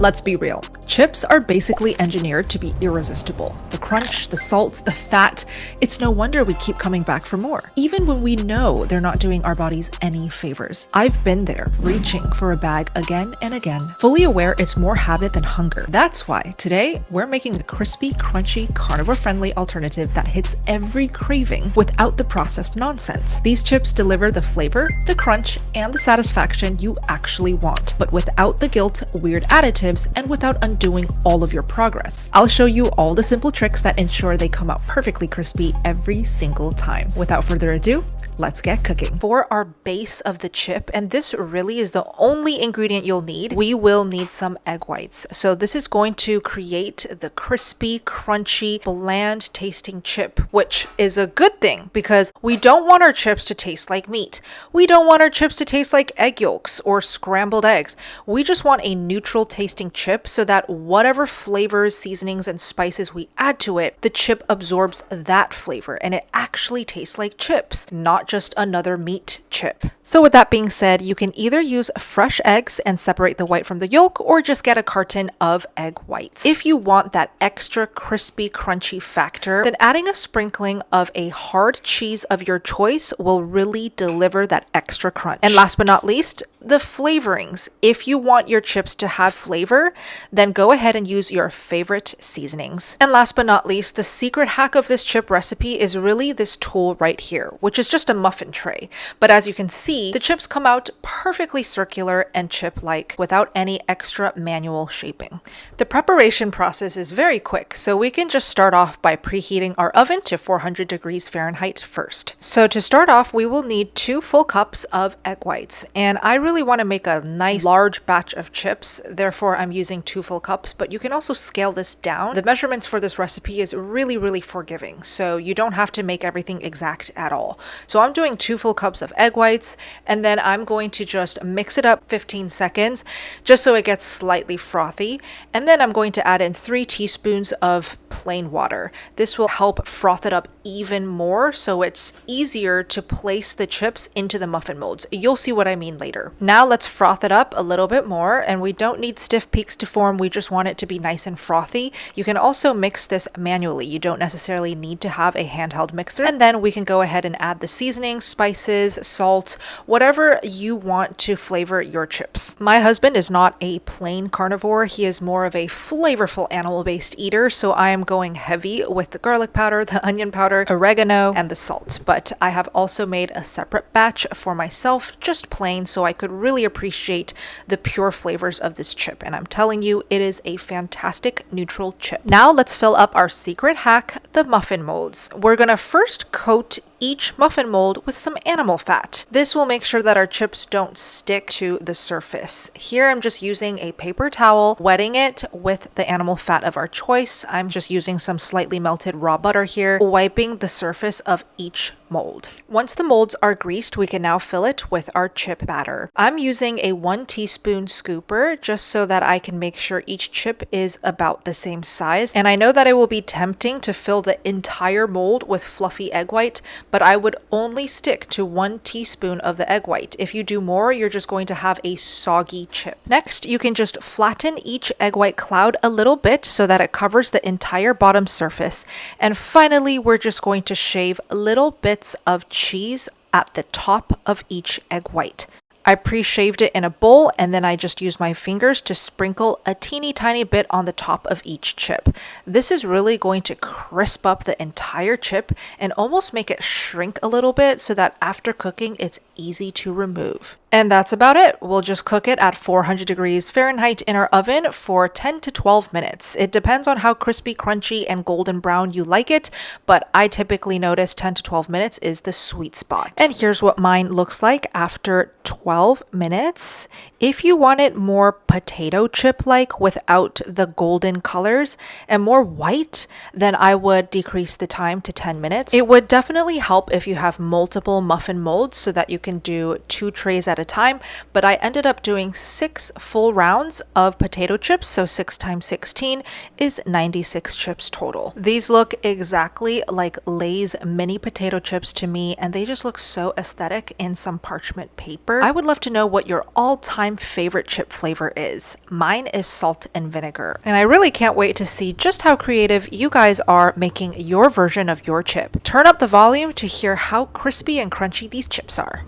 Let's be real. Chips are basically engineered to be irresistible. The crunch, the salt, the fat, it's no wonder we keep coming back for more, even when we know they're not doing our bodies any favors. I've been there, reaching for a bag again and again, fully aware it's more habit than hunger. That's why today we're making a crispy, crunchy, carnivore-friendly alternative that hits every craving without the processed nonsense. These chips deliver the flavor, the crunch, and the satisfaction you actually want, but without the guilt, weird additives, and without undoing all of your progress. I'll show you all the simple tricks that ensure they come out perfectly crispy every single time. Without further ado, let's get cooking. For our base of the chip, and this really is the only ingredient you'll need, we will need some egg whites. So this is going to create the crispy, crunchy, bland tasting chip, which is a good thing because we don't want our chips to taste like meat. We don't want our chips to taste like egg yolks or scrambled eggs. We just want a neutral tasting chip so that whatever flavors, seasonings, and spices we add to it, the chip absorbs that flavor and it actually tastes like chips, not just another meat chip. So with that being said, you can either use fresh eggs and separate the white from the yolk, or just get a carton of egg whites. If you want that extra crispy, crunchy factor, then adding a sprinkling of a hard cheese of your choice will really deliver that extra crunch. And last but not least, the flavorings. If you want your chips to have flavor, then go ahead and use your favorite seasonings. And last but not least, the secret hack of this chip recipe is really this tool right here, which is just a muffin tray. But as you can see, the chips come out perfectly circular and chip-like without any extra manual shaping. The preparation process is very quick, so we can just start off by preheating our oven to 400 degrees Fahrenheit first. So to start off, we will need 2 full cups of egg whites, and I really want to make a nice large batch of chips, therefore I'm using 2 full cups, but you can also scale this down. The measurements for this recipe is really forgiving, so you don't have to make everything exact at all. So I'm doing 2 full cups of egg whites, and then I'm going to just mix it up 15 seconds just so it gets slightly frothy, and then I'm going to add in 3 teaspoons of plain water. This will help froth it up even more so it's easier to place the chips into the muffin molds. You'll see what I mean later. Now let's froth it up a little bit more, and we don't need stiff peaks to form, we just want it to be nice and frothy. You can also mix this manually. You don't necessarily need to have a handheld mixer, and then we can go ahead and add the seasonings, spices, salt, whatever you want to flavor your chips. My husband is not a plain carnivore. He is more of a flavorful animal-based eater, so I am going heavy with the garlic powder, the onion powder, oregano, and the salt. But I have also made a separate batch for myself, just plain, so I could really appreciate the pure flavors of this chip. And I'm telling you, it is a fantastic neutral chip. Now let's fill up our secret hack, the muffin molds. We're gonna first coat each muffin mold with some animal fat. This will make sure that our chips don't stick to the surface. Here I'm just using a paper towel, wetting it with the animal fat of our choice. I'm just using some slightly melted raw butter here, wiping the surface of each mold. Once the molds are greased, we can now fill it with our chip batter. I'm using a 1 teaspoon scooper just so that I can make sure each chip is about the same size. And I know that it will be tempting to fill the entire mold with fluffy egg white, but I would only stick to 1 teaspoon of the egg white. If you do more, you're just going to have a soggy chip. Next, you can just flatten each egg white cloud a little bit so that it covers the entire bottom surface. And finally, we're just going to shave little bits of cheese at the top of each egg white. I pre-shaved it in a bowl, and then I just used my fingers to sprinkle a teeny tiny bit on the top of each chip. This is really going to crisp up the entire chip and almost make it shrink a little bit so that after cooking it's easy to remove. And that's about it. We'll just cook it at 400 degrees Fahrenheit in our oven for 10 to 12 minutes. It depends on how crispy, crunchy, and golden brown you like it, but I typically notice 10 to 12 minutes is the sweet spot. And here's what mine looks like after 12 minutes. If you want it more potato chip-like without the golden colors and more white, then I would decrease the time to 10 minutes. It would definitely help if you have multiple muffin molds so that you can do 2 trays at a time, but I ended up doing 6 full rounds of potato chips, so 6 times 16 is 96 chips total. These look exactly like Lay's mini potato chips to me, and they just look so aesthetic in some parchment paper. I would love to know what your all-time favorite chip flavor is. Mine is salt and vinegar, and I really can't wait to see just how creative you guys are making your version of your chip. Turn up the volume to hear how crispy and crunchy these chips are.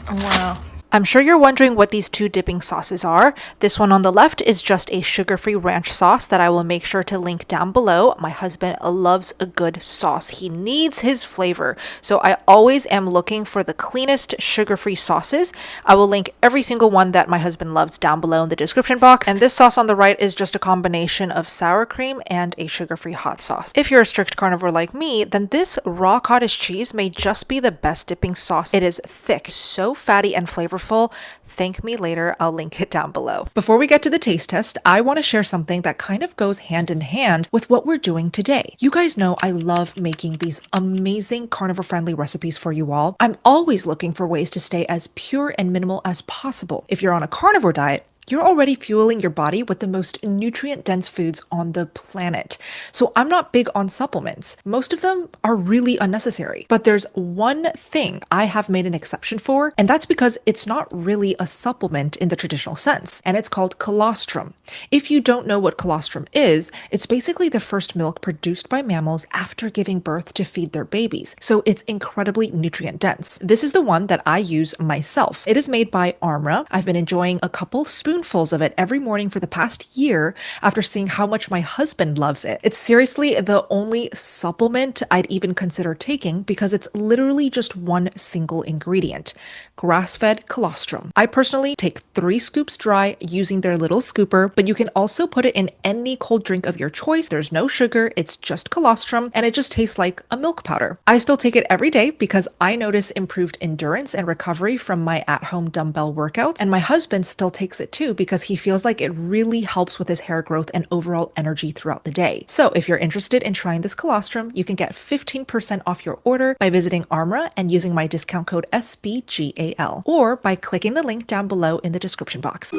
Oh, wow. I'm sure you're wondering what these 2 dipping sauces are. This one on the left is just a sugar-free ranch sauce that I will make sure to link down below. My husband loves a good sauce. He needs his flavor. So I always am looking for the cleanest sugar-free sauces. I will link every single one that my husband loves down below in the description box. And this sauce on the right is just a combination of sour cream and a sugar-free hot sauce. If you're a strict carnivore like me, then this raw cottage cheese may just be the best dipping sauce. It is thick, so fatty and flavorful. Thank me later, I'll link it down below. Before we get to the taste test, I want to share something that kind of goes hand in hand with what we're doing today. You guys know I love making these amazing carnivore friendly recipes for you all. I'm always looking for ways to stay as pure and minimal as possible. If you're on a carnivore diet, you're already fueling your body with the most nutrient-dense foods on the planet. So I'm not big on supplements. Most of them are really unnecessary. But there's one thing I have made an exception for, and that's because it's not really a supplement in the traditional sense, and it's called colostrum. If you don't know what colostrum is, it's basically the first milk produced by mammals after giving birth to feed their babies. So it's incredibly nutrient-dense. This is the one that I use myself. It is made by Armra. I've been enjoying a couple spoonfuls of it every morning for the past year after seeing how much my husband loves it. It's seriously the only supplement I'd even consider taking because it's literally just one single ingredient: grass-fed colostrum. I personally take 3 scoops dry using their little scooper, but you can also put it in any cold drink of your choice. There's no sugar, it's just colostrum, and it just tastes like a milk powder. I still take it every day because I notice improved endurance and recovery from my at-home dumbbell workouts, and my husband still takes it too because he feels like it really helps with his hair growth and overall energy throughout the day. So if you're interested in trying this colostrum, you can get 15% off your order by visiting Armra and using my discount code SBGAL, or by clicking the link down below in the description box.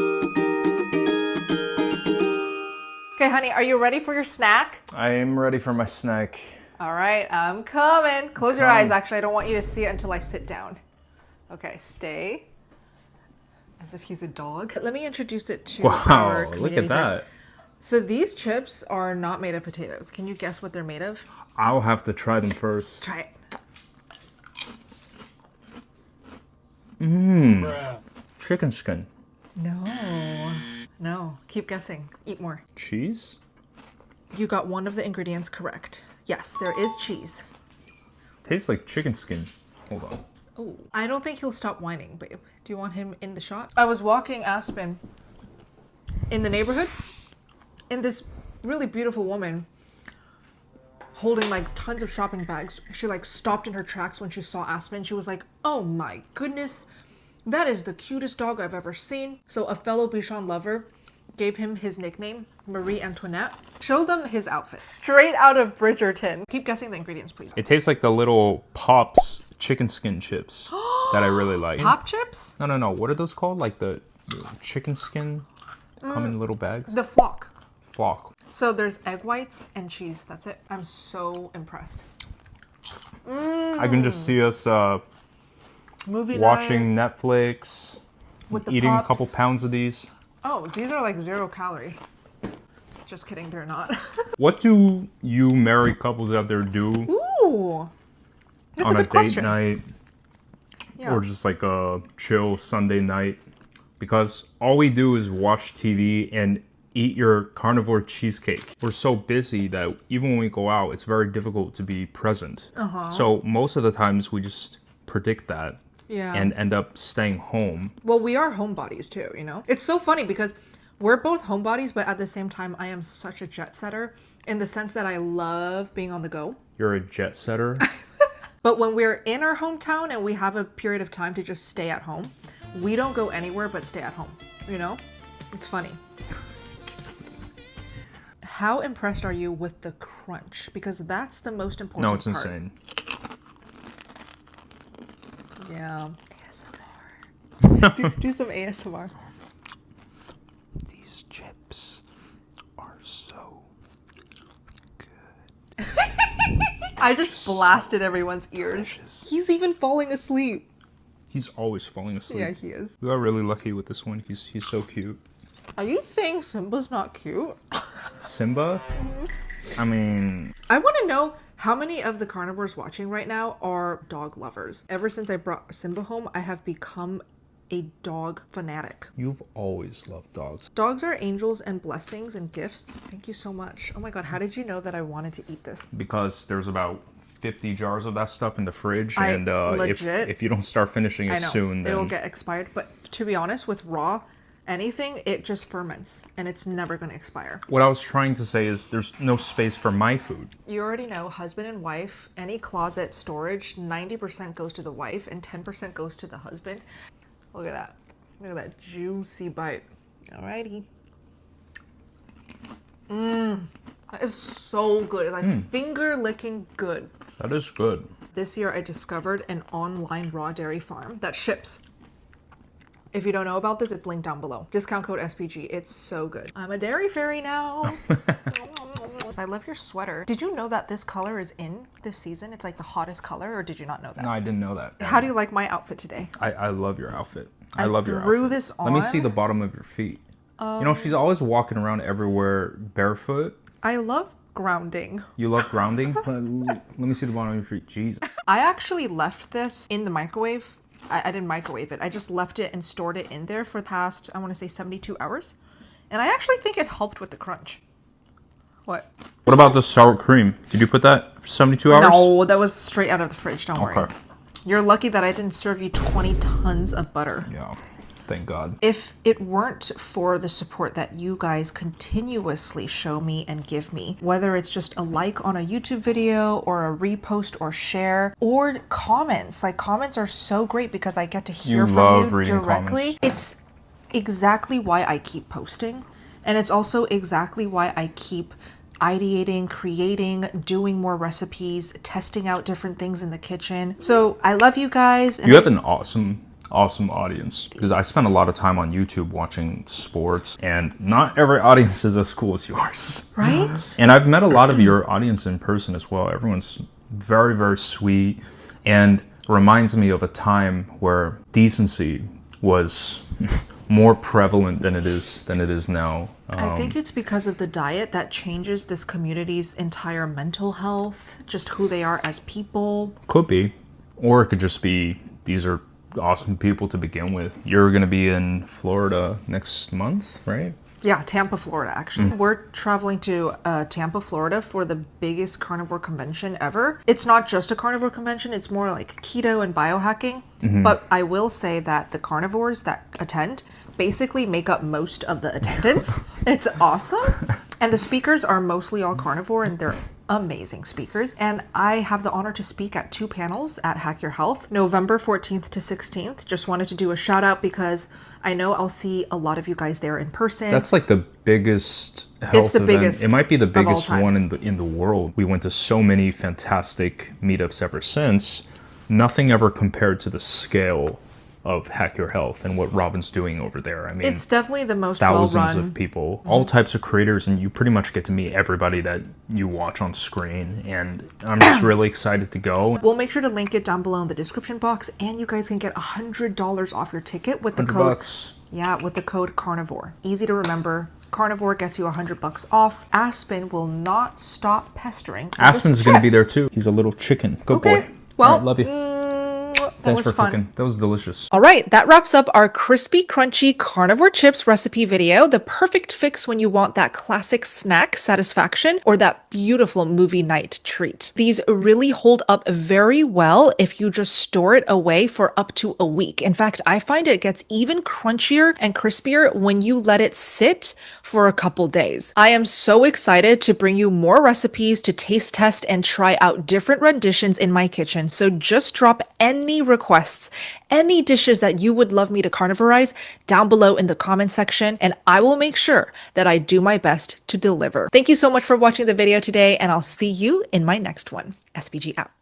Okay, honey, are you ready for your snack? I am ready for my snack. All right, I'm coming. Close your eyes. Actually, I don't want you to see it until I sit down. Okay, stay. As if he's a dog. Let me introduce it to our community. Look at that. So these chips are not made of potatoes. Can you guess what they're made of? I'll have to try them first. Try it. Chicken skin. No. Keep guessing. Eat more. Cheese? You got one of the ingredients correct. Yes, there is cheese. Tastes like chicken skin. Hold on. Oh, I don't think he'll stop whining, babe. Do you want him in the shot? I was walking Aspen in the neighborhood, and this really beautiful woman holding like tons of shopping bags. She like stopped in her tracks when she saw Aspen. She was like, "Oh my goodness, that is the cutest dog I've ever seen." So a fellow Bichon lover gave him his nickname, Marie Antoinette. Show them his outfit. Straight out of Bridgerton. Keep guessing the ingredients, please. It tastes like the little Pops chicken skin chips that I really like. Pop chips? No. What are those called? Like the chicken skin? Come in little bags? The flock. Flock. So there's egg whites and cheese. That's it. I'm so impressed. I can just see us Movie watching night Netflix, with the eating Pops. a couple pounds of these. Oh, these are like 0 calorie. Just kidding, they're not. What do you married couples out there do Ooh. That's on a a good date question. night Yeah. or just like a chill Sunday night? Because all we do is watch TV and eat your carnivore cheesecake. We're so busy that even when we go out, it's very difficult to be present. So most of the times we just predict that and end up staying home. Well, we are homebodies too, you know? It's so funny because we're both homebodies, but at the same time, I am such a jet setter in the sense that I love being on the go. You're a jet setter? But when we're in our hometown and we have a period of time to just stay at home, we don't go anywhere but stay at home, you know? It's funny. How impressed are you with the crunch? Because that's the most important No, it's part. insane. Yeah. ASMR. do some ASMR. These chips are so good. I just blasted everyone's ears. Delicious. He's even falling asleep. He's always falling asleep. Yeah, he is. We got really lucky with this one. He's so cute. Are you saying Simba's not cute? Simba? I mean... I want to know how many of the carnivores watching right now are dog lovers. Ever since I brought Simba home, I have become a dog fanatic. You've always loved dogs. Dogs are angels and blessings and gifts. Thank you so much. Oh my god, how did you know that I wanted to eat this? Because there's about 50 jars of that stuff in the fridge, and legit, if you don't start finishing it soon, then it'll get expired. But to be honest, with raw anything, it just ferments and it's never going to expire. What I was trying to say is there's no space for my food. You already know, husband and wife, any closet storage, 90% goes to the wife and 10% goes to the husband. Look at that. Look at that juicy bite. Alrighty. That is so good. It's like finger licking good. That is good. This year I discovered an online raw dairy farm that ships. If you don't know about this, it's linked down below. Discount code SPG. It's so good. I'm a dairy fairy now. I love your sweater. Did you know that this color is in this season? It's like the hottest color, or did you not know that? No, I didn't know that. How do you like my outfit today? I love your outfit. I love your outfit. Threw this on. Let me see the bottom of your feet. You know, she's always walking around everywhere barefoot. I love grounding. You love grounding? Let me see the bottom of your feet. Jesus. I actually left this in the microwave. I didn't microwave it. I just left it and stored it in there for the past, I want to say 72 hours. And I actually think it helped with the crunch. What? What about the sour cream? Did you put that for 72 hours? No, that was straight out of the fridge. Don't worry. Okay. You're lucky that I didn't serve you 20 tons of butter. Yeah. Thank God. If it weren't for the support that you guys continuously show me and give me, whether it's just a like on a YouTube video or a repost or share or comments, like comments are so great because I get to hear from you directly. It's exactly why I keep posting. And it's also exactly why I keep ideating, creating, doing more recipes, testing out different things in the kitchen. So I love you guys. And you have an awesome audience, because I spend a lot of time on YouTube watching sports, and not every audience is as cool as yours. Right? And I've met a lot of your audience in person as well. Everyone's very, very sweet and reminds me of a time where decency was more prevalent than it is now. I think it's because of the diet that changes this community's entire mental health, just who they are as people. Could be. Or it could just be, these are awesome people to begin with. You're going to be in Florida next month, right? Yeah, Tampa, Florida, actually. We're traveling to Tampa, Florida for the biggest carnivore convention ever. It's not just a carnivore convention, it's more like keto and biohacking. But I will say that the carnivores that attend basically make up most of the attendance. It's awesome. And the speakers are mostly all carnivore, and they're amazing speakers. And I have the honor to speak at 2 panels at Hack Your Health, November 14th to 16th. Just wanted to do a shout out because I know I'll see a lot of you guys there in person. That's like the biggest health event. Biggest. It might be the biggest time. one in the world. We went to so many fantastic meetups ever since. Nothing ever compared to the scale of Hack Your Health and what Robin's doing over there. I mean, it's definitely the most thousands well-run of people, all types of creators, and you pretty much get to meet everybody that you watch on screen. And I'm just really excited to go. We'll make sure to link it down below in the description box, and you guys can get $100 off your ticket with the code. $100. Yeah, with the code Carnivore. Easy to remember. Carnivore gets you $100 off. Aspen will not stop pestering. Aspen's going to be there too. He's a little chicken. Good boy. Well, all right, love you. That Thanks was for fun. cooking. That was delicious. All right, that wraps up our crispy, crunchy carnivore chips recipe video. The perfect fix when you want that classic snack satisfaction or that beautiful movie night treat. These really hold up very well if you just store it away for up to a week. In fact, I find it gets even crunchier and crispier when you let it sit for a couple days. I am so excited to bring you more recipes to taste test and try out different renditions in my kitchen. So just drop any requests, any dishes that you would love me to carnivorize down below in the comment section, and I will make sure that I do my best to deliver. Thank you so much for watching the video today, and I'll see you in my next one. SPG out.